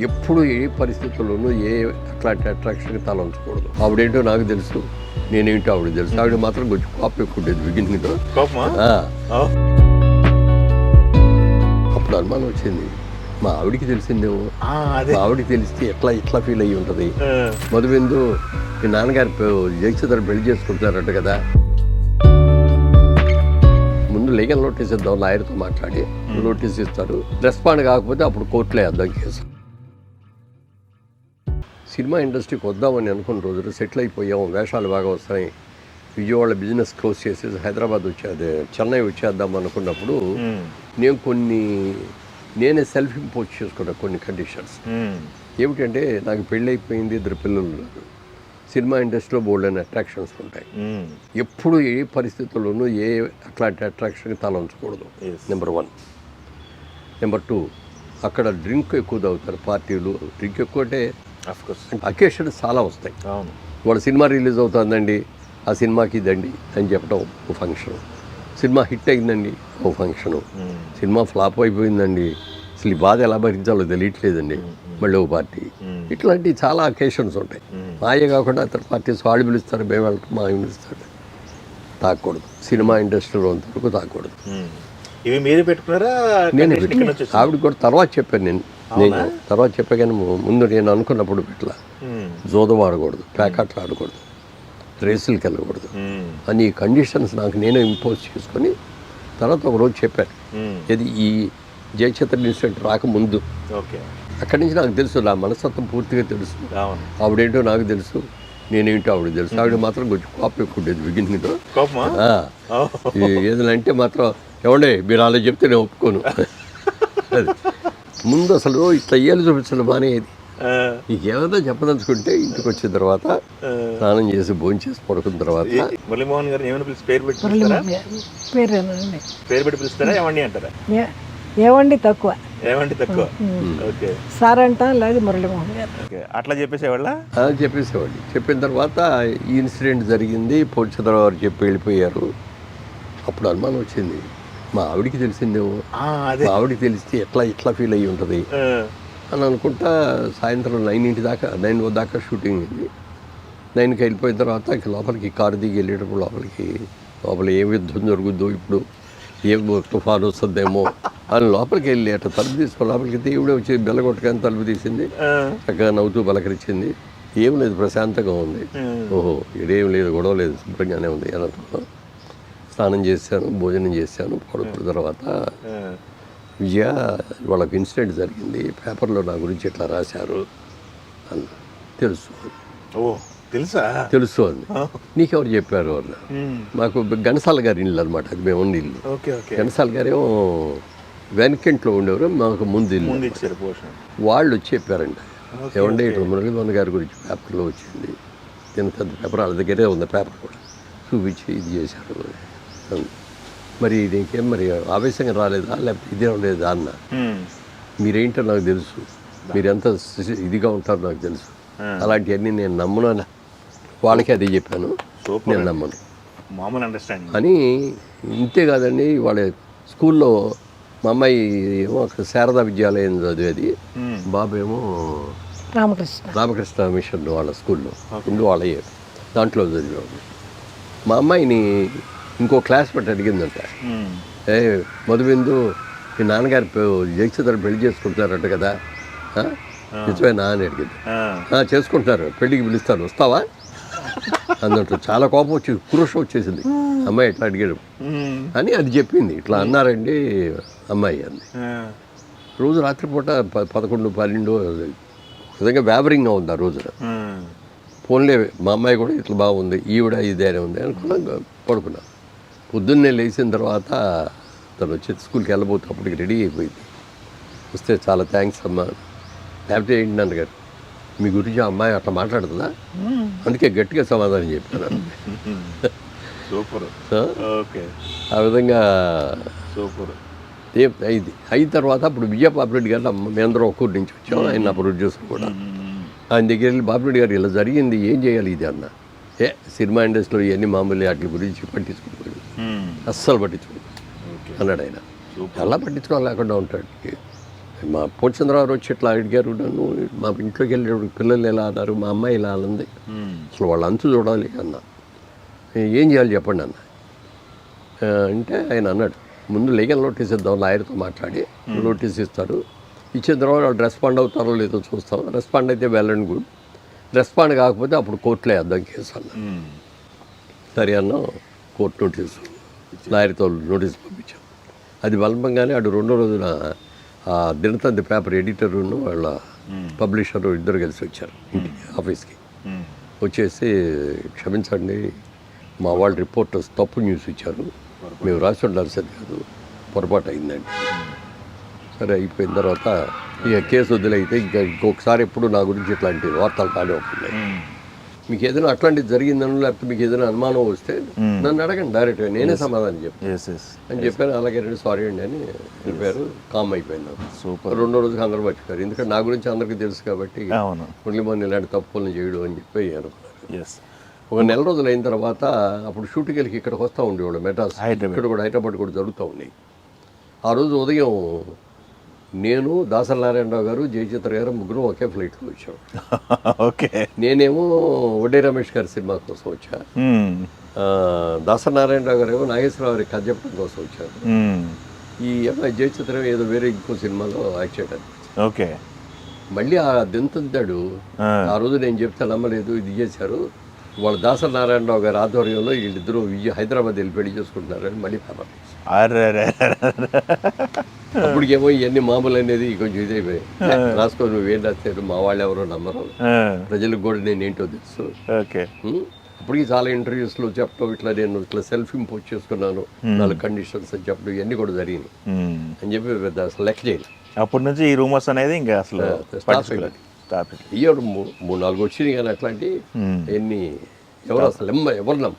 ఎప్పుడు ఏ పరిస్థితుల్లోనూ ఏ అట్లాంటి అట్రాక్షన్కి తల ఉంచకూడదు. ఆవిడేంటో నాకు తెలుసు, నేనేంటో ఆవిడ తెలుసు. ఆవిడ మాత్రం కొంచెం కోపం ఎక్కువ ఉండేది బిగినింగ్లో. అప్పుడు అనుమానం వచ్చింది, మా ఆవిడికి తెలిసిందేమో, మా ఆవిడికి తెలిస్తే ఎట్లా ఫీల్ అయ్యి ఉంటుంది. మధుబిందు మీ నాన్నగారి జయచిత్ర పెళ్లి చేసుకుంటున్నారట కదా, ముందు లీగల్ నోటీస్ ఇద్దాం, లాయర్తో మాట్లాడి నోటీస్ ఇస్తారు. రెస్పాండ్ కాకపోతే అప్పుడు కోర్టులో వేద్దాం కేసు. సినిమా ఇండస్ట్రీకి వద్దామని అనుకున్న రోజులు సెటిల్ అయిపోయాం, వేషాలు బాగా వస్తాయి. విజయవాడ బిజినెస్ క్లోజ్ చేసేసి హైదరాబాద్ చెన్నై వచ్చేద్దాం అనుకున్నప్పుడు నేనే సెల్ఫ్ ఇంపోజ్ చేసుకున్నా కొన్ని కండిషన్స్. ఏమిటంటే నాకు పెళ్ళి అయిపోయింది, 2 పిల్లలు ఉన్నారు. సినిమా ఇండస్ట్రీలో బోల్డ్ అయిన అట్రాక్షన్స్ ఉంటాయి. ఎప్పుడు ఏ పరిస్థితుల్లోనూ ఏ అట్లాంటి అట్రాక్షన్కి తల ఉంచకూడదు. నెంబర్ 1. నెంబర్ 2, అక్కడ డ్రింక్ ఎక్కువ తాగుతారు, పార్టీలు. డ్రింక్ ఎక్కువ అంటే అకేషన్స్ చాలా వస్తాయి. వాళ్ళ సినిమా రిలీజ్ అవుతుందండి, ఆ సినిమాకి ఇదండి అని చెప్పడం ఓ ఫంక్షన్. సినిమా హిట్ అయిందండి ఓ ఫంక్షను. సినిమా ఫ్లాప్ అయిపోయిందండి, అసలు ఈ బాధ ఎలా భరించాలో తెలియట్లేదండి, మళ్ళీ ఓ పార్టీ. ఇట్లాంటి చాలా అకేషన్స్ ఉంటాయి. మాయే కాకుండా ఇతర పార్టీస్ వాళ్ళు పిలుస్తారు, మేము వెళ్తాం, మా పిలుస్తాడు. తాగకూడదు, సినిమా ఇండస్ట్రీలో అంతవరకు తాగకూడదు. ఇవి మీరు పెట్టుకున్నారా? నేను ఆవిడ కూడా తర్వాత చెప్పాను. నేను తర్వాత చెప్పా, కానీ ముందు నేను అనుకున్నప్పుడు ఇట్లా జోదం ఆడకూడదు, ప్యాకెట్లు ఆడకూడదు, రేసులకి వెళ్ళకూడదు అని కండిషన్స్ నాకు నేనే ఇంపోజ్ చేసుకొని తర్వాత ఒకరోజు చెప్పాను. ఇది ఈ జయచిత్ర ఇన్సిడెంట్ రాకముందు. అక్కడి నుంచి నాకు తెలుసు, నా మనస్తత్వం పూర్తిగా తెలుసు. ఆవిడేంటో నాకు తెలుసు, నేనేంటో ఆవిడ తెలుసు. ఆవిడ మాత్రం కొంచెం కోపం ఎక్కువ ఉండేది బిగినింగ్లో. ఏదైనా అంటే మాత్రం ఏమండే మీరు అలా చెప్తే నేను ఒప్పుకోను. అది ముందు అసలు ఇట్లా ఏళ్ళు చూపించడం మానేది. నీకు ఏమైనా చెప్పదలుచుకుంటే ఇంటికి వచ్చిన తర్వాత స్నానం చేసి భోజనం చేసి పడుకున్న తర్వాత మురళీమోహన్ గారు ఏమైనా పిలిచి పేరు పెట్టి పిలుస్తారా? ఏమండి అంటారా? ఏవండి తక్కువ, ఏమండి తక్కువ. ఓకే, సార్ అంట లేదు మురళీమోహన్ గారు. అట్లా చెప్పేసేవాళ్ళ? చెప్పేసేవాళ్ళు. చెప్పిన తర్వాత ఈ ఇన్సిడెంట్ జరిగింది, పోలీసులు వారు చెప్పి వెళ్ళిపోయారు. అప్పుడు అనుమానం వచ్చింది, మా ఆవిడికి తెలిసిందేమో, మా ఆవిడికి తెలిస్తే ఎట్లా ఫీల్ అయ్యి ఉంటుంది అని అనుకుంటా. సాయంత్రం 9 దాకా షూటింగ్ అయింది. 9కి వెళ్ళిపోయిన తర్వాత లోపలికి కారు దిగి వెళ్ళేటప్పుడు లోపల ఏ యుద్ధం జరుగుద్దో, ఇప్పుడు ఏ తుఫాను వస్తుందేమో అని లోపలికి వెళ్ళి అట్లా తలుపు తీసుకుని లోపలికి వెళ్తే ఈవిడే వచ్చి బెల్లగొట్టగానే తలుపు తీసింది, చక్కగా నవ్వుతూ పలకరించింది. ఏం లేదు, ప్రశాంతంగా ఉంది. ఓహో ఇదేం లేదు, గొడవ లేదు, శుభ్రంగానే ఉంది అని అనుకున్నాను. స్నానం చేశాను, భోజనం చేశాను. పడుకున్న తర్వాత విజయ వాళ్ళకి ఇన్సిడెంట్ జరిగింది, పేపర్లో నా గురించి ఇట్లా రాశారు అని తెలుసు అంది. నీకెవరు చెప్పారు అన్న? మాకు ఘనసాల గారి ఇల్లు అనమాట, అది మేము ఉన్న ఇల్లు. ఘనసాల గారేమో వెనకింట్లో ఉండేవారు, మాకు ముందు ఇల్లు. వాళ్ళు వచ్చి చెప్పారంట, ఏమంటే ఇట్లా మురళీమోహన్ గారి గురించి పేపర్లో వచ్చింది, నేను పెద్ద పేపర్ వాళ్ళ దగ్గరే ఉంది, పేపర్ కూడా చూపించి ఇది చేశారు. మరి దీనికేం మరి ఆవేశంగా రాలేదా, లేకపోతే ఇదే ఉండేదా అన్న? మీరేంటో నాకు తెలుసు, మీరు ఎంత ఇదిగా ఉంటారో నాకు తెలుసు, అలాంటివన్నీ నేను నమ్మను. వాళ్ళకి అదే చెప్పాను, నేను నమ్మను మామూలు అండర్స్టాండింగ్ అని. ఇంతే కాదండి, వాళ్ళ స్కూల్లో మా అమ్మాయి ఏమో అక్కడ శారదా విద్యాలయం చదివేది, బాబు ఏమో రామకృష్ణ మిషన్ వాళ్ళ స్కూల్లో ముందు వాళ్ళ దాంట్లో చదివేవాడు. మా అమ్మాయిని ఇంకో క్లాస్ పెట్టి అడిగిందంట, మధుబిందు మీ నాన్నగారి జయచిత్ర పెళ్లి చేసుకుంటున్నారట కదా, నిజమేనా అని అడిగింది. చేసుకుంటున్నారు, పెళ్లికి పిలుస్తారు, వస్తావా అన్నట్టు. చాలా కోపం వచ్చి క్రూషం వచ్చేసింది, అమ్మాయి ఇట్లా అడిగాడు అని అది చెప్పింది. ఇట్లా అన్నారండి అమ్మాయి అంది. రోజు రాత్రిపూట 11, 12 విధంగా వ్యాపరింగ్గా ఉంది ఆ రోజున. ఫోన్లే మా అమ్మాయి కూడా ఇట్లా బాగుంది, ఈవిడ ఇదేనే ఉంది అనుకున్నా. పడుకున్నాను. పొద్దున్నే లేచిన తర్వాత తను వచ్చి స్కూల్కి వెళ్ళబోతే అప్పటికి రెడీ అయిపోయింది. వస్తే చాలా థ్యాంక్స్ అమ్మా, లేకపోతే ఏంటి అన్నగారు మీ గురించి ఆ అమ్మాయి అట్లా మాట్లాడుతుందా, అందుకే గట్టిగా సమాధానం చెప్పాను. సూపర్. ఆ విధంగా అయింది. అయిన తర్వాత అప్పుడు విజయపాపిరెడ్డి గారు మేమందరం ఒక్కరి నుంచి వచ్చాము, ఆయన నా ప్రొడ్యూసర్ కూడా. ఆయన దగ్గర వెళ్ళి బాపిరెడ్డి గారు ఇలా జరిగింది, ఏం చేయాలి ఇది అన్న. సినిమా ఇండస్ట్రీలో ఇవన్నీ మామూలు, వాటి గురించి పట్టించుకోకూడదు, అస్సలు పట్టించుకోకూడదు అన్నాడు ఆయన. ఎలా పట్టించుకోవాలి లేకుండా ఉంటాడు. మా పూర్చంద్రరావు వచ్చి ఇట్లా అడిగారు నన్ను, మా ఇంట్లోకి వెళ్ళేటప్పుడు పిల్లలు ఎలా అన్నారు, మా అమ్మాయి ఇలా అన్నది, అసలు వాళ్ళ అంతు చూడాలి అన్న. ఏం చేయాలి చెప్పండి అన్న అంటే ఆయన అన్నాడు, ముందు లీగల్ నోటీస్ ఇద్దాం, లాయర్తో మాట్లాడి నోటీస్ ఇస్తారు, ఇచ్చిన తర్వాత వాళ్ళు రెస్పాండ్ అవుతారో లేదో చూస్తాం, రెస్పాండ్ అయితే వెల్ అండ్ గుడ్, రెస్పాండ్ కాకపోతే అప్పుడు కోర్టులో వేద్దాం కేసు అన్న. సరే అన్న, కోర్టు నోటీసు లాయర్తో నోటీస్ పంపించాం. అది బలపంగానే అటు రెండో రోజున ఆ దినతంది పేపర్ ఎడిటరును వాళ్ళ పబ్లిషరు ఇద్దరు కలిసి వచ్చారు ఇంటికి, ఆఫీస్కి వచ్చేసి, క్షమించండి మా వాళ్ళ రిపోర్టర్స్ తప్పు న్యూస్ ఇచ్చారు, మేము రాసి ఉండాల్సింది కాదు, పొరపాటు అయిందండి. సరే అయిపోయిన తర్వాత ఇక కేసు వదిలైతే ఇంకా ఇంకొకసారి ఎప్పుడు నా గురించి ఇట్లాంటి వార్తలు కానీ అవుతున్నాయి. మీకు ఏదైనా అట్లాంటిది జరిగిందనో లేకపోతే మీకు ఏదైనా అనుమానం వస్తే నన్ను అడగండి డైరెక్ట్గా, నేనే సమాధానం చెప్పాను అని చెప్పాను. అలాగే రండి, సారీ అండి అని చెప్పారు. కామ్ అయిపోయింది. సూపర్. రెండో రోజుకి అందరూ మర్చిపోయారు, ఎందుకంటే నా గురించి అందరికీ తెలుసు కాబట్టి అవును. మురళీమోహన్ ఇలాంటి తప్పులను చేయడం అని చెప్పి అనుకున్నారు. ఎస్. ఒక నెల రోజులు అయిన తర్వాత అప్పుడు షూటింగ్ వెళ్ళి ఇక్కడికి వస్తూ ఉండేవాడు, మెడ్రాస్, ఇక్కడ కూడా హైదరాబాద్ కూడా జరుగుతూ ఉన్నాయి. ఆ రోజు ఉదయం నేను, దాసరి నారాయణరావు గారు, జయచిత్ర గారు ముగ్గురు ఒకే ఫ్లైట్లో వచ్చాం. ఓకే. నేనేమో వడ్డే రమేష్ గారి సినిమా కోసం వచ్చా, దాసరి నారాయణరావు గారు ఏమో నాగేశ్వరరావు గారి కథ చెప్పడం కోసం వచ్చారు. ఈ అమ్మాయి జయచిత్ర ఏదో వేరే ఇంకో సినిమాలో యాక్ట్ చేయడానికి. ఓకే. మళ్ళీ ఆ దింతాడు, ఆ రోజు నేను చెప్తే నమ్మలేదు, ఇది చేశారు, వాళ్ళ దాసరి నారాయణరావు గారి ఆధ్వర్యంలో వీళ్ళిద్దరూ హైదరాబాద్ వెళ్ళి పెళ్లి చేసుకుంటున్నారని మళ్ళీ పేపర్. అప్పటికేమో ఇవన్నీ మామూలు అనేది కొంచెం ఇదైపోయాయి. రాసుకో, నువ్వేం రాస్తారు, మా వాళ్ళు ఎవరో నమ్మరు, ప్రజలకు కూడా నేను ఏంటో తెలుసు. ఓకే. అప్పటికి చాలా ఇంటర్వ్యూస్లో చెప్పడం, ఇట్లా నేను ఇట్లా సెల్ఫ్ ఇంపోజ్ చేసుకున్నాను, 4 కండిషన్స్ అని చెప్పడం, ఇవన్నీ కూడా జరిగినాయి అని చెప్పి పెద్ద అసలు లెక్క చేయాలి. అప్పటి నుంచి ఈ రూమర్స్ అనేది ఇంకా అసలు ఈ 3-4 వచ్చినాయి కానీ అట్లాంటి ఎన్ని ఎవరు అసలు ఎవరు నమ్మ